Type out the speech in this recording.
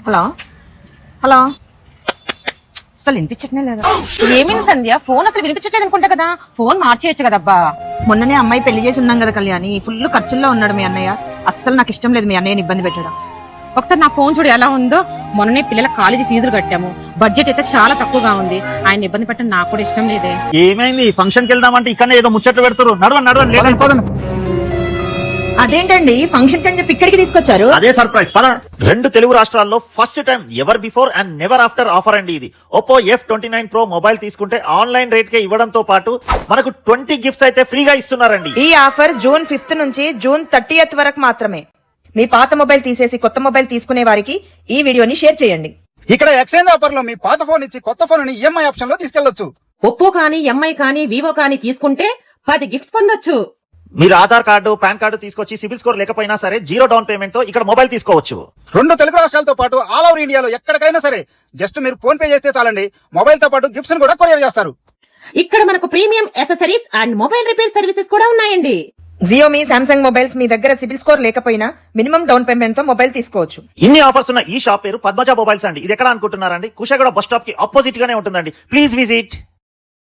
Hello hello అసలు వినిపించట్నే లేదా? ఏమైంది సంధ్య? ఫోన్ అసలు వినిపించట్లేదు అనుకుంటా కదా. ఫోన్ మార్చేయచ్చు కదబ్బా. మొన్ననే అమ్మాయి పెళ్లి చేసి ఉన్నాం కదా కళ్యాణి. ఫుల్ ఖర్చుల్లో ఉన్నాడు మీ అన్నయ్య. అస్సలు నాకు ఇష్టం లేదు మీ అన్నయ్యని ఇబ్బంది పెట్టడం. ఒకసారి నా ఫోన్ చూడు ఎలా ఉందో. మొన్ననే పిల్లల కాలేజీ ఫీజులు కట్టాము. బడ్జెట్ అయితే చాలా తక్కువగా ఉంది. ఆయన ఇబ్బంది పెట్టడం నాకు కూడా ఇష్టం లేదే. ఏమైంది? ఫంక్షన్ కి వెళ్దామంటే ఇక్కడ ఏదో ముచ్చట్లు పెడతారు. నడవండి. అదేంటండి ఫంక్షన్ కని చెప్పి ఇక్కడికి తీసుకొచ్చారు? అదే సర్ప్రైజ్. పద. 2 తెలుగు రాష్ట్రాల్లో first time ever before and never after offer అండి ఇది. Oppo F29 Pro మొబైల్ తీసుకుంటే ఆన్లైన్ రేట్ కే ఇవ్వడంతో పాటు మనకు 20 గిఫ్ట్స్ అయితే ఫ్రీగా ఇస్తున్నారండి. ఈ ఆఫర్ June 5th నుంచి June 30th వరకు మాత్రమే. మీ పాత మొబైల్ తీసేసి కొత్త మొబైల్ తీసుకునే వారికి ఈ వీడియోని షేర్ చేయండి. ఇక్కడ ఎక్స్చేంజ్ ఆఫర్ లో మీ పాత ఫోన్ ఇచ్చి కొత్త ఫోన్ ఈఎంఐ ఆప్షన్ లో తీసుకెళ్లొచ్చు. ఒప్పో కానీ ఎంఐ కానీ వివో కానీ తీసుకుంటే 10 గిఫ్ట్స్ పొందొచ్చు. మీరు ఆధార్ కార్డు పాన్ కార్డు తీసుకొచ్చి సిబిల్ స్కోర్ లేకపోయినా సరే 0 డౌన్ పేమెంట్ తో ఇక్కడ మొబైల్ తీసుకోవచ్చు. 2 తెలుగు రాష్ట్రాలతో పాటు ఆల్ ఓవర్ ఇండియాలో ఎక్కడికైనా సరే జస్ట్ మీరు ఫోన్ పే చేస్తే చాలండి. మొబైల్ తో పాటు గిఫ్ట్స్ కూడా కొరియర్ చేస్తారు. ఇక్కడ మనకు premium accessories and mobile repair services కూడా ఉన్నాయండి. జియోమీ శాంసంగ్ మొబైల్స్ మీ దగ్గర సిబిల్ స్కోర్ లేకపోయినా మినిమం డౌన్ పేమెంట్ తో మొబైల్ తీసుకోవచ్చు. ఇన్ని ఆఫర్స్ ఉన్న ఈ షాప్ పేరు పద్మజ మొబైల్స్ అండి. ఇది ఎక్కడ అనుకుంటున్నారండి? కుషాగూడ బస్ స్టాప్ కి ఆపోజిట్ గానే ఉంటుందండి. Please visit.